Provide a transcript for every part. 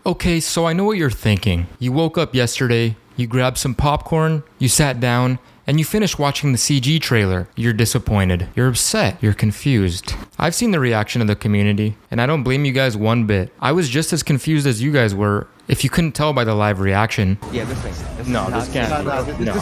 Okay, so I know what you're thinking. You woke up yesterday, you grabbed some popcorn, you sat down, and you finished watching the CG trailer. You're disappointed. You're upset. You're confused. I've seen the reaction of the community, and I don't blame you guys one bit. I was just as confused as you guys were, if you couldn't tell by the live reaction. Yeah, this can't be it.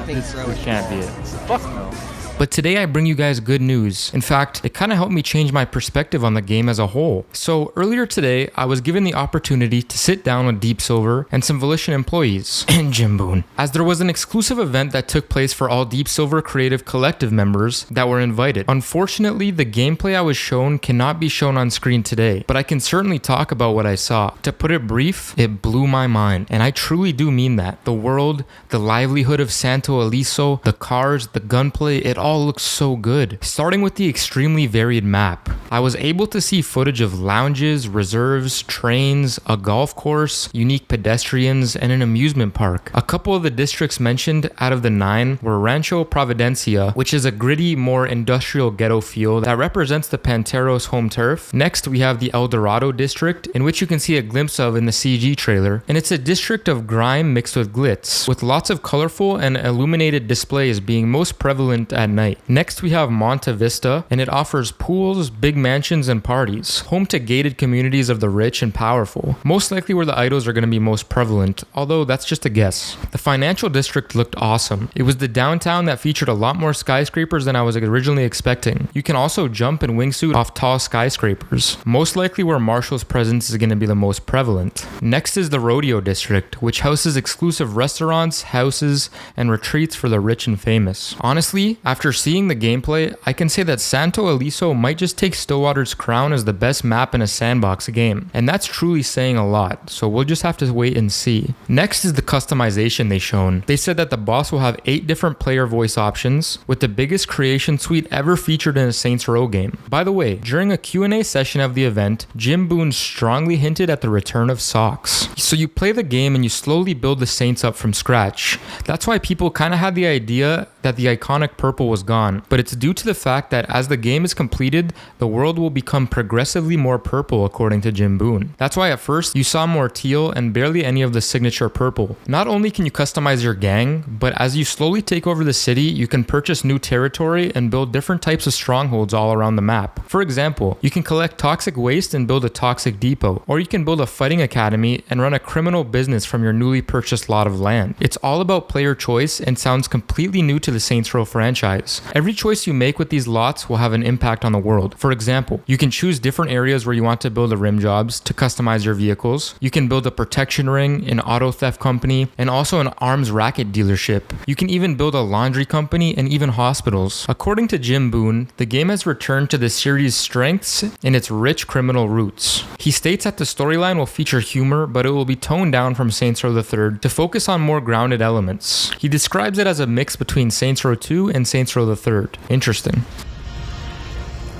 This can't be it. Fuck no. But today I bring you guys good news. In fact, it kind of helped me change my perspective on the game as a whole. So earlier today, I was given the opportunity to sit down with Deep Silver and some Volition employees and Jim Boone, as there was an exclusive event that took place for all Deep Silver Creative Collective members that were invited. Unfortunately, the gameplay I was shown cannot be shown on screen today, but I can certainly talk about what I saw. To put it brief, it blew my mind, and I truly do mean that. The world, the livelihood of Santo Eliso, the cars, the gunplay, it all looks so good. Starting with the extremely varied map, I was able to see footage of lounges, reserves, trains, a golf course, unique pedestrians, and an amusement park. A couple of the districts mentioned out of the 9 were Rancho Providencia, which is a gritty, more industrial ghetto feel that represents the Panteros home turf. Next, we have the El Dorado district, in which you can see a glimpse of in the CG trailer, and it's a district of grime mixed with glitz, with lots of colorful and illuminated displays being most prevalent at night. Next, we have Monte Vista, and it offers pools, big mansions, and parties, home to gated communities of the rich and powerful, most likely where the idols are going to be most prevalent, although that's just a guess. The financial district looked awesome. It was the downtown that featured a lot more skyscrapers than I was originally expecting. You can also jump and wingsuit off tall skyscrapers, most likely where Marshall's presence is going to be the most prevalent. Next is the Rodeo district, which houses exclusive restaurants, houses, and retreats for the rich and famous. Honestly, after seeing the gameplay, I can say that Santo Eliso might just take Stillwater's crown as the best map in a sandbox game, and that's truly saying a lot, so we'll just have to wait and see. Next is the customization they shown. They said that the boss will have 8 different player voice options, with the biggest creation suite ever featured in a Saints Row game. By the way, during a Q&A session of the event, Jim Boone strongly hinted at the return of socks. So you play the game and you slowly build the Saints up from scratch. That's why people kind of had the idea that the iconic purple was gone, but it's due to the fact that as the game is completed, the world will become progressively more purple according to Jim Boone. That's why at first you saw more teal and barely any of the signature purple. Not only can you customize your gang, but as you slowly take over the city, you can purchase new territory and build different types of strongholds all around the map. For example, you can collect toxic waste and build a toxic depot, or you can build a fighting academy and run a criminal business from your newly purchased lot of land. It's all about player choice and sounds completely new to the Saints Row franchise. Every choice you make with these lots will have an impact on the world. For example, you can choose different areas where you want to build the rim jobs to customize your vehicles. You can build a protection ring, an auto theft company, and also an arms racket dealership. You can even build a laundry company and even hospitals. According to Jim Boone, the game has returned to the series' strengths and its rich criminal roots. He states that the storyline will feature humor, but it will be toned down from Saints Row III to focus on more grounded elements. He describes it as a mix between Saints Row 2 and Saints Row III. Interesting.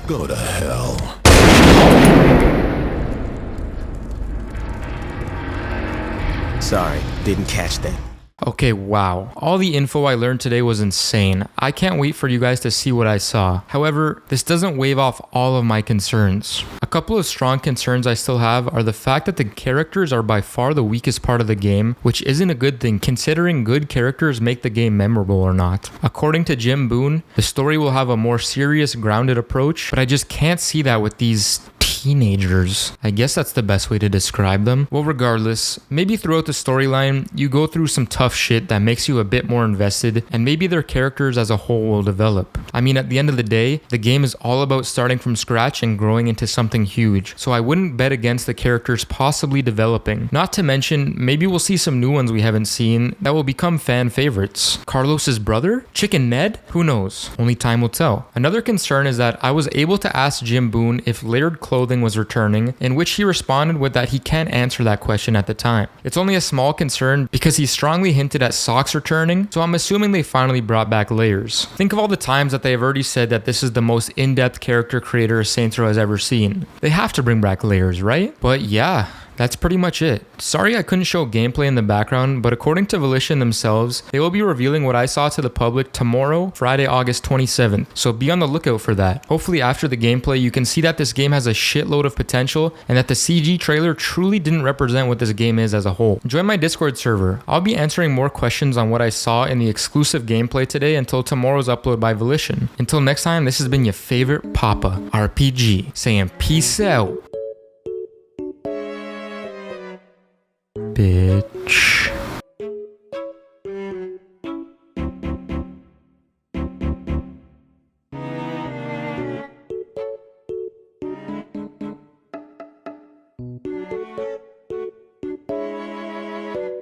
Go to hell. Sorry, didn't catch that. Okay, wow. All the info I learned today was insane. I can't wait for you guys to see what I saw. However, this doesn't waive off all of my concerns. A couple of strong concerns I still have are the fact that the characters are by far the weakest part of the game, which isn't a good thing considering good characters make the game memorable or not. According to Jim Boone, the story will have a more serious, grounded approach, but I just can't see that with these teenagers. I guess that's the best way to describe them. Well, regardless, maybe throughout the storyline, you go through some tough shit that makes you a bit more invested, and maybe their characters as a whole will develop. I mean, at the end of the day, the game is all about starting from scratch and growing into something huge, so I wouldn't bet against the characters possibly developing. Not to mention, maybe we'll see some new ones we haven't seen that will become fan favorites. Carlos's brother? Chicken Ned? Who knows? Only time will tell. Another concern is that I was able to ask Jim Boone if layered clothing was returning, in which he responded with that he can't answer that question at the time. It's only a small concern because he strongly hinted at socks returning, so I'm assuming they finally brought back layers. Think of all the times that they have already said that this is the most in-depth character creator Saints Row has ever seen. They have to bring back layers, right? But yeah, That's pretty much it. Sorry I couldn't show gameplay in the background, but according to Volition themselves, they will be revealing what I saw to the public tomorrow, Friday, August 27th. So be on the lookout for that. Hopefully after the gameplay, you can see that this game has a shitload of potential and that the CG trailer truly didn't represent what this game is as a whole. Join my Discord server. I'll be answering more questions on what I saw in the exclusive gameplay today until tomorrow's upload by Volition. Until next time, this has been your favorite Papa RPG saying peace out. Bitch.